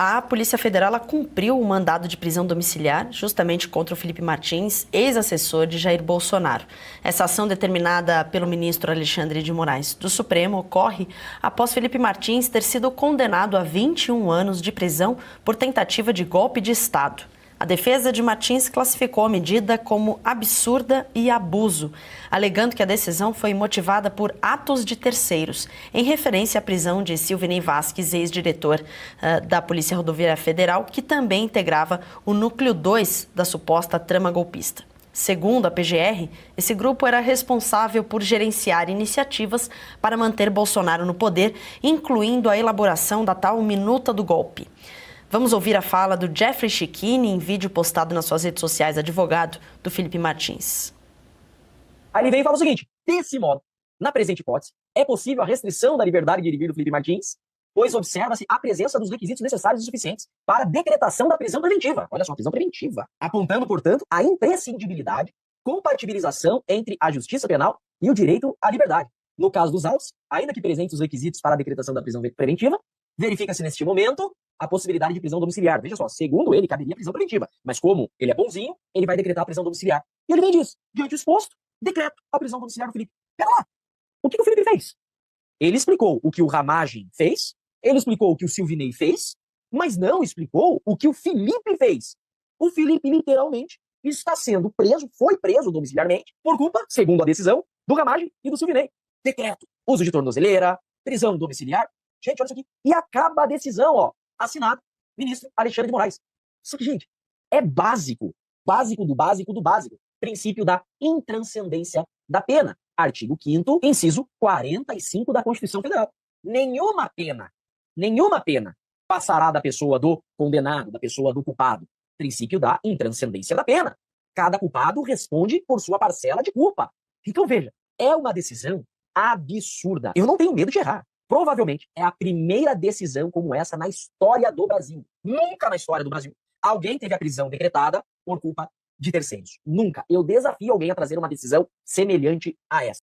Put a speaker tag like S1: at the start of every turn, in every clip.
S1: A Polícia Federal ela cumpriu o mandado de prisão domiciliar justamente contra o Felipe Martins, ex-assessor de Jair Bolsonaro. Essa ação determinada pelo ministro Alexandre de Moraes do Supremo ocorre após Felipe Martins ter sido condenado a 21 anos de prisão por tentativa de golpe de Estado. A defesa de Martins classificou a medida como absurda e abuso, alegando que a decisão foi motivada por atos de terceiros, em referência à prisão de Silvinei Vasquez, ex-diretor da Polícia Rodoviária Federal, que também integrava o núcleo 2 da suposta trama golpista. Segundo a PGR, esse grupo era responsável por gerenciar iniciativas para manter Bolsonaro no poder, incluindo a elaboração da tal minuta do golpe. Vamos ouvir a fala do Jeffrey Chikini em vídeo postado nas suas redes sociais, advogado do Felipe Martins.
S2: Aí ele vem e fala o seguinte: desse modo, na presente hipótese, é possível a restrição da liberdade de ir e vir do Felipe Martins, pois observa-se a presença dos requisitos necessários e suficientes para a decretação da prisão preventiva. Olha só, prisão preventiva. Apontando, portanto, a imprescindibilidade, compatibilização entre a justiça penal e o direito à liberdade. No caso dos autos, ainda que presentes os requisitos para a decretação da prisão preventiva, verifica-se neste momento a possibilidade de prisão domiciliar. Veja só, segundo ele, caberia prisão preventiva. Mas como ele é bonzinho, ele vai decretar a prisão domiciliar. E ele vem e diz: diante do exposto, decreto a prisão domiciliar do Felipe. Pera lá, o que o Felipe fez? Ele explicou o que o Ramagem fez, ele explicou o que o Silvinei fez, mas não explicou o que o Felipe fez. O Felipe, literalmente, está sendo preso, foi preso domiciliarmente, por culpa, segundo a decisão, do Ramagem e do Silvinei. Decreto, uso de tornozeleira, prisão domiciliar. Gente, olha isso aqui. E acaba a decisão, ó. Assinado, ministro Alexandre de Moraes. Só que, gente, é básico. Básico do básico do básico. Princípio da intranscendência da pena. Artigo 5º, inciso 45 da Constituição Federal. Nenhuma pena passará da pessoa do condenado, da pessoa do culpado. Princípio da intranscendência da pena. Cada culpado responde por sua parcela de culpa. Então, veja, é uma decisão absurda. Eu não tenho medo de errar. Provavelmente é a primeira decisão como essa na história do Brasil. Nunca na história do Brasil alguém teve a prisão decretada por culpa de terceiros. Nunca. Eu desafio alguém a trazer uma decisão semelhante a essa.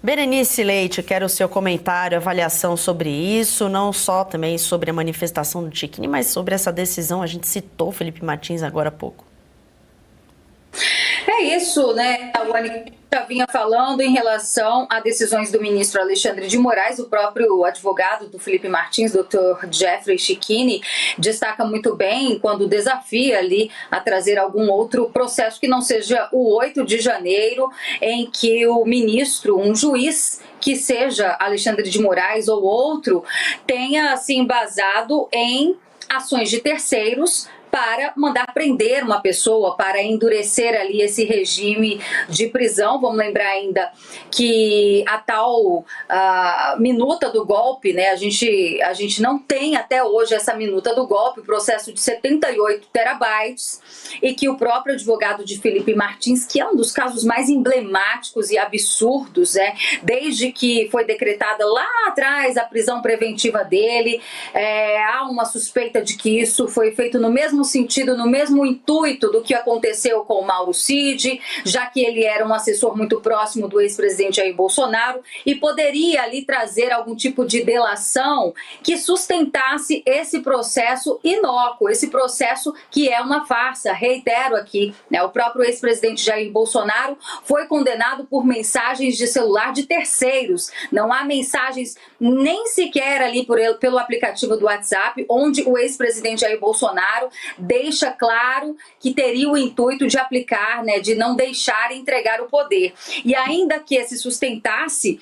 S1: Berenice Leite, quero o seu comentário, avaliação sobre isso, não só também sobre a manifestação do Chikini, mas sobre essa decisão. A gente citou o Felipe Martins agora há pouco.
S3: É isso, né, Tawane já vinha falando em relação a decisões do ministro Alexandre de Moraes. O próprio advogado do Felipe Martins, Dr. Jeffrey Chikini, destaca muito bem quando desafia ali a trazer algum outro processo que não seja o 8 de janeiro, em que o ministro, um juiz, que seja Alexandre de Moraes ou outro, tenha se embasado em ações de terceiros para mandar prender uma pessoa, para endurecer ali esse regime de prisão. Vamos lembrar ainda que a tal minuta do golpe, né? A gente não tem até hoje essa minuta do golpe, o processo de 78 terabytes, e que o próprio advogado de Felipe Martins, que é um dos casos mais emblemáticos e absurdos, desde que foi decretada lá atrás a prisão preventiva dele, há uma suspeita de que isso foi feito no mesmo sentido, no mesmo intuito do que aconteceu com o Mauro Cid, já que ele era um assessor muito próximo do ex-presidente Jair Bolsonaro e poderia ali trazer algum tipo de delação que sustentasse esse processo inócuo, esse processo que é uma farsa. Reitero aqui, né, o próprio ex-presidente Jair Bolsonaro foi condenado por mensagens de celular de terceiros. Não há mensagens nem sequer ali pelo aplicativo do WhatsApp, onde o ex-presidente Jair Bolsonaro deixa claro que teria o intuito de aplicar, né, de não deixar entregar o poder. E ainda que se sustentasse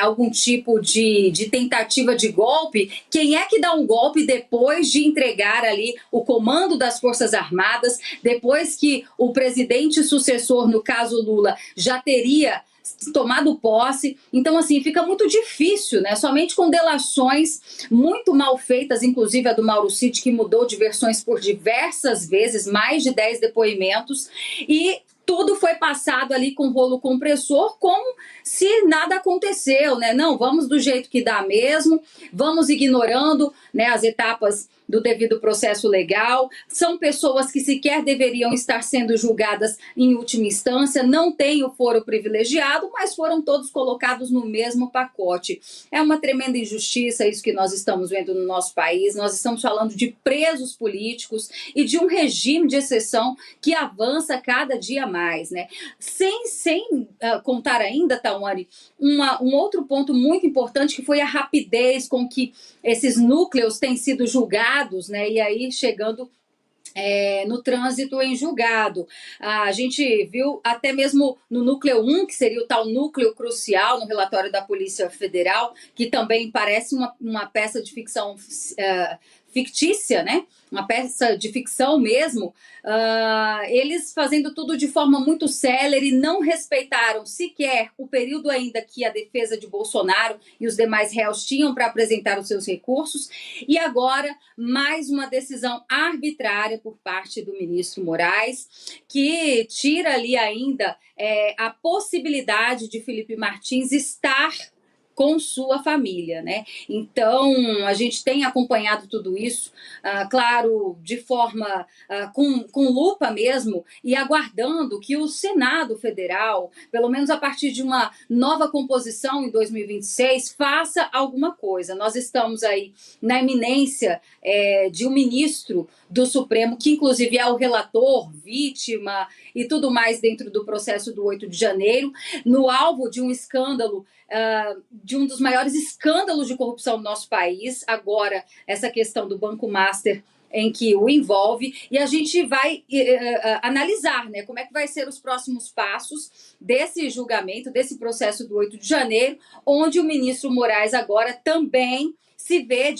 S3: algum tipo de tentativa de golpe, quem é que dá um golpe depois de entregar ali o comando das Forças Armadas, depois que o presidente sucessor, no caso Lula, já teria tomado posse? Então, assim, fica muito difícil, né? Somente com delações muito mal feitas, inclusive a do Mauro Cid, que mudou de versões por diversas vezes, mais de 10 depoimentos, e tudo foi passado ali com rolo compressor, como se nada aconteceu, né? Não, vamos do jeito que dá mesmo, vamos ignorando, né, as etapas do devido processo legal. São pessoas que sequer deveriam estar sendo julgadas em última instância, não têm o foro privilegiado, mas foram todos colocados no mesmo pacote. É uma tremenda injustiça isso que nós estamos vendo no nosso país. Nós estamos falando de presos políticos e de um regime de exceção que avança cada dia mais, né? Sem contar ainda, Tawane, um outro ponto muito importante, que foi a rapidez com que esses núcleos têm sido julgados, né? E aí chegando no trânsito em julgado. A gente viu até mesmo no núcleo 1, que seria o tal núcleo crucial no relatório da Polícia Federal, que também parece uma peça de ficção fictícia, né? Uma peça de ficção mesmo, eles fazendo tudo de forma muito célere, não respeitaram sequer o período ainda que a defesa de Bolsonaro e os demais réus tinham para apresentar os seus recursos, e agora mais uma decisão arbitrária por parte do ministro Moraes, que tira ali ainda a possibilidade de Felipe Martins estar com sua família, né? Então, a gente tem acompanhado tudo isso, claro, de forma com lupa mesmo, e aguardando que o Senado Federal, pelo menos a partir de uma nova composição em 2026, faça alguma coisa. Nós estamos aí na iminência de um ministro do Supremo, que inclusive é o relator, vítima e tudo mais dentro do processo do 8 de janeiro, no alvo de um escândalo, de um dos maiores escândalos de corrupção do nosso país, agora essa questão do Banco Master em que o envolve, e a gente vai analisar, né, como é que vai ser os próximos passos desse julgamento, desse processo do 8 de janeiro, onde o ministro Moraes agora também se vê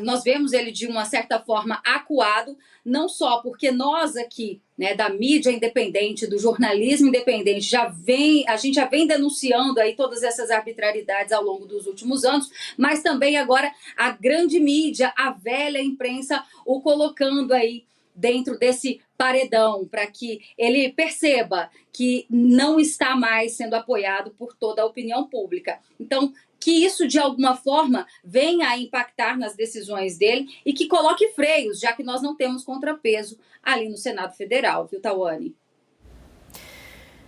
S3: nós vemos ele de uma certa forma acuado, não só porque nós aqui, né, da mídia independente, do jornalismo independente, a gente já vem denunciando aí todas essas arbitrariedades ao longo dos últimos anos, mas também agora a grande mídia, a velha imprensa, o colocando aí dentro desse paredão, para que ele perceba que não está mais sendo apoiado por toda a opinião pública. Então, que isso, de alguma forma, venha a impactar nas decisões dele e que coloque freios, já que nós não temos contrapeso ali no Senado Federal, viu, Tawane?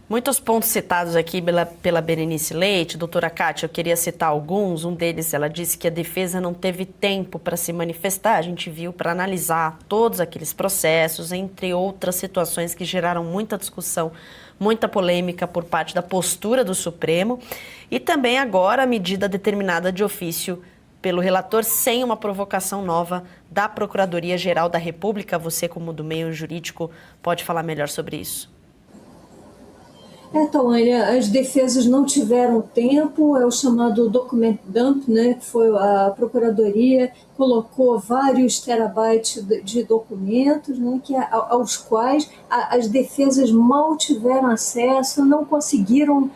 S1: Muitos pontos citados aqui pela Berenice Leite. Doutora Kátia, eu queria citar alguns. Um deles, ela disse que a defesa não teve tempo para se manifestar. A gente viu para analisar todos aqueles processos, entre outras situações que geraram muita discussão, muita polêmica por parte da postura do Supremo. E também agora a medida determinada de ofício pelo relator sem uma provocação nova da Procuradoria-Geral da República. Você, como do meio jurídico, pode falar melhor sobre isso?
S4: Tawane, as defesas não tiveram tempo, é o chamado document dump, né, que foi a Procuradoria, colocou vários terabytes de documentos, né, aos quais as defesas mal tiveram acesso, não conseguiram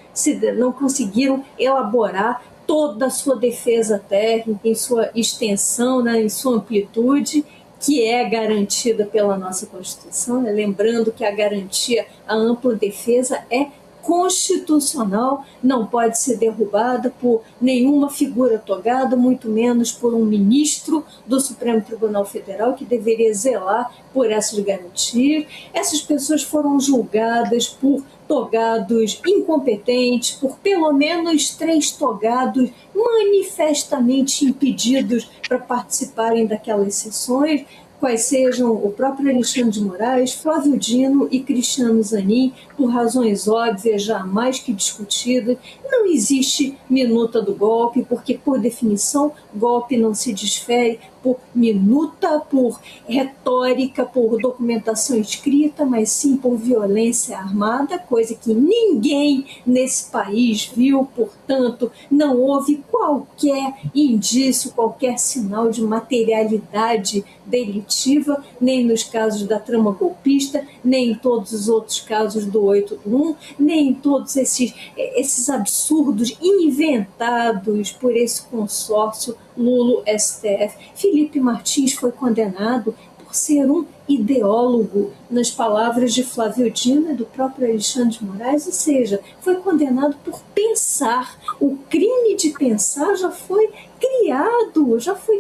S4: elaborar toda a sua defesa técnica, em sua extensão, né, em sua amplitude, que é garantida pela nossa Constituição, né? Lembrando que a garantia à ampla defesa é constitucional, não pode ser derrubada por nenhuma figura togada, muito menos por um ministro do Supremo Tribunal Federal, que deveria zelar por essas garantias. Essas pessoas foram julgadas por togados incompetentes, por pelo menos 3 togados manifestamente impedidos para participarem daquelas sessões, quais sejam o próprio Alexandre de Moraes, Flávio Dino e Cristiano Zanin, por razões óbvias, já mais que discutidas. Não existe minuta do golpe, porque, por definição, golpe não se desfere por minuta, por retórica, por documentação escrita, mas sim por violência armada, coisa que ninguém nesse país viu, portanto, não houve qualquer indício, qualquer sinal de materialidade delitiva, nem nos casos da trama golpista, nem em todos os outros casos do 8-1, nem em todos esses absurdos inventados por esse consórcio Lulo-STF. Felipe Martins foi condenado por ser um ideólogo, nas palavras de Flávio Dino e do próprio Alexandre de Moraes, ou seja, foi condenado por pensar. O crime de pensar já foi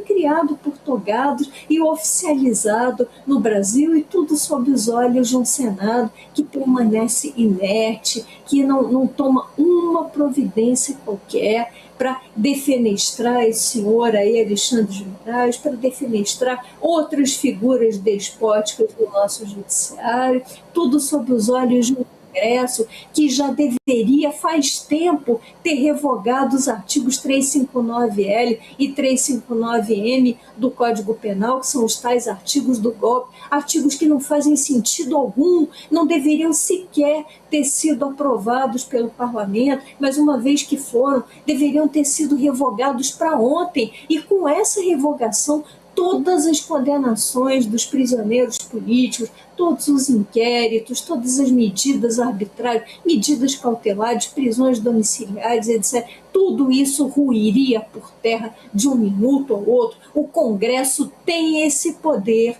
S4: criado por togados e oficializado no Brasil, e tudo sob os olhos de um Senado que permanece inerte, que não toma uma providência qualquer para defenestrar esse senhor aí, Alexandre de Moraes, para defenestrar outras figuras despóticas do nosso judiciário, tudo sob os olhos de um Congresso que já deveria, faz tempo, ter revogado os artigos 359L e 359M do Código Penal, que são os tais artigos do golpe, artigos que não fazem sentido algum, não deveriam sequer ter sido aprovados pelo parlamento, mas uma vez que foram, deveriam ter sido revogados para ontem, e com essa revogação todas as condenações dos prisioneiros políticos, todos os inquéritos, todas as medidas arbitrárias, medidas cautelares, prisões domiciliares, etc. Tudo isso ruiria por terra de um minuto ao outro. O Congresso tem esse poder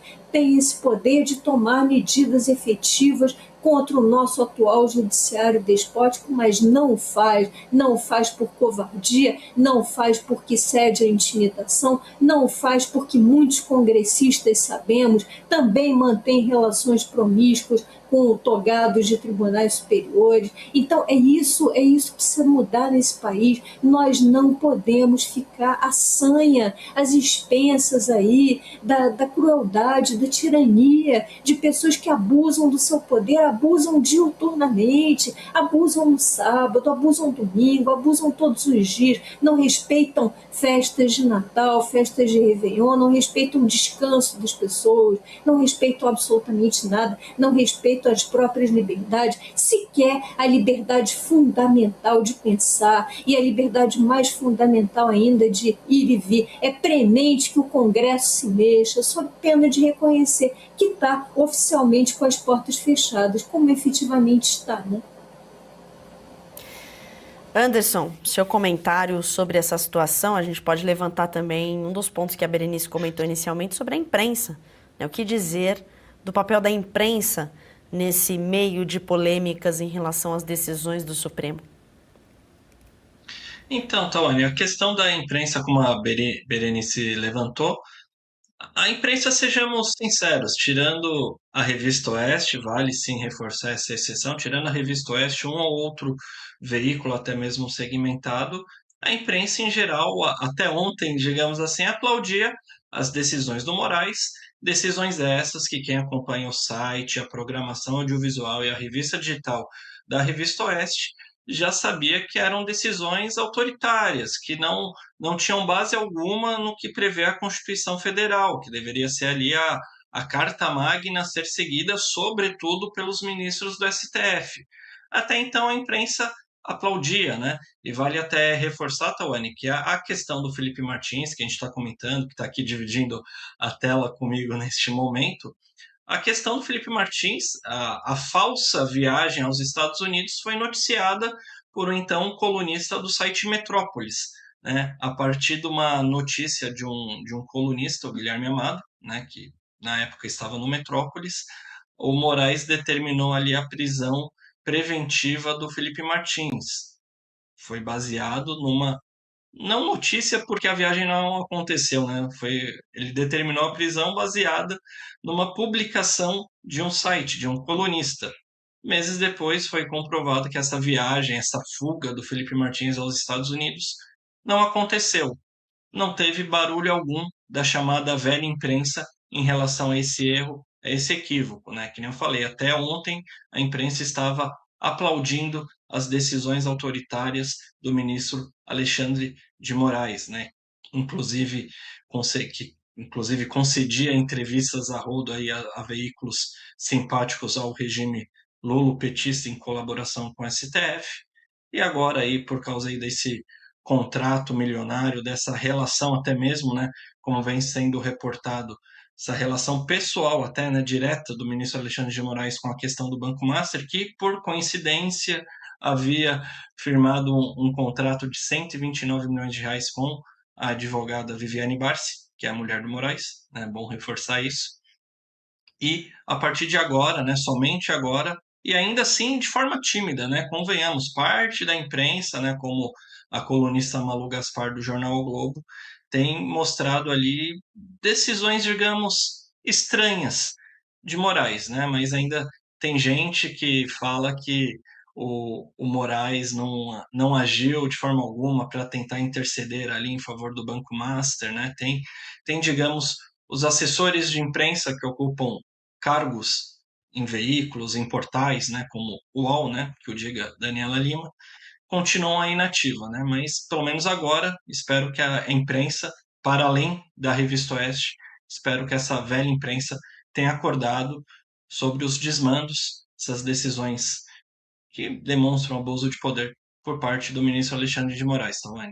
S4: de tomar medidas efetivas contra o nosso atual judiciário despótico, mas não faz por covardia, não faz porque cede à intimidação, não faz porque muitos congressistas, sabemos, também mantêm relações promíscuas com togados de tribunais superiores. Então é isso que precisa mudar nesse país. Nós não podemos ficar à sanha, às expensas aí da crueldade, da tirania, de pessoas que abusam do seu poder, abusam diuturnamente, abusam no sábado, abusam no domingo, abusam todos os dias, não respeitam festas de Natal, festas de Réveillon, não respeitam o descanso das pessoas, não respeitam absolutamente nada, não respeitam as próprias liberdades, sequer a liberdade fundamental de pensar e a liberdade mais fundamental ainda de ir e vir. É premente que o Congresso se mexa, sob pena de reconhecer que está oficialmente com as portas fechadas, como efetivamente está, né?
S1: Anderson, seu comentário sobre essa situação, a gente pode levantar também um dos pontos que a Berenice comentou inicialmente sobre a imprensa, né? O que dizer do papel da imprensa nesse meio de polêmicas em relação às decisões do Supremo?
S5: Então, Tawane, a questão da imprensa, como a Berenice levantou, a imprensa, sejamos sinceros, tirando a Revista Oeste, vale sim reforçar essa exceção, tirando a Revista Oeste, um ou outro veículo, até mesmo segmentado, a imprensa em geral, até ontem, digamos assim, aplaudia as decisões do Moraes, decisões essas que quem acompanha o site, a programação audiovisual e a revista digital da Revista Oeste já sabia que eram decisões autoritárias, que não tinham base alguma no que prevê a Constituição Federal, que deveria ser ali a Carta Magna a ser seguida, sobretudo pelos ministros do STF. Até então a imprensa aplaudia, né? E vale até reforçar, Tawane, que a questão do Felipe Martins, que a gente está comentando, que está aqui dividindo a tela comigo neste momento, a questão do Felipe Martins, a falsa viagem aos Estados Unidos foi noticiada por um então colunista do site Metrópolis, né? A partir de uma notícia de um colunista, o Guilherme Amado, né? Que na época estava no Metrópolis, o Moraes determinou ali a prisão preventiva do Felipe Martins. Foi baseado numa não notícia, porque a viagem não aconteceu, né? Ele determinou a prisão baseada numa publicação de um site, de um colunista. Meses depois foi comprovado que essa viagem, essa fuga do Felipe Martins aos Estados Unidos não aconteceu. Não teve barulho algum da chamada velha imprensa em relação a esse erro, a esse equívoco, né? Que nem eu falei, até ontem a imprensa estava aplaudindo as decisões autoritárias do ministro Alexandre de Moraes, né? Inclusive, inclusive concedia entrevistas a rodo aí a veículos simpáticos ao regime lulopetista em colaboração com o STF. E agora aí, por causa aí desse contrato milionário, dessa relação até mesmo, né, como vem sendo reportado, essa relação pessoal até, né, direta do ministro Alexandre de Moraes com a questão do Banco Master, que por coincidência havia firmado um contrato de 129 milhões de reais com a advogada Viviane Barsi, que é a mulher do Moraes, né, é bom reforçar isso. e a partir de agora, né, somente agora, e ainda assim de forma tímida, né, convenhamos, parte da imprensa, né, como a colunista Malu Gaspar do jornal O Globo, tem mostrado ali decisões, digamos, estranhas de Moraes, né, mas ainda tem gente que fala que o Moraes não agiu de forma alguma para tentar interceder ali em favor do Banco Master, né? Tem, digamos, os assessores de imprensa que ocupam cargos em veículos, em portais, né, como o UOL, né, que o diga Daniela Lima, continuam aí inativa, né? Mas pelo menos agora espero que a imprensa, para além da Revista Oeste, espero que essa velha imprensa tenha acordado sobre os desmandos, essas decisões que demonstram abuso de poder por parte do ministro Alexandre de Moraes, Tawane.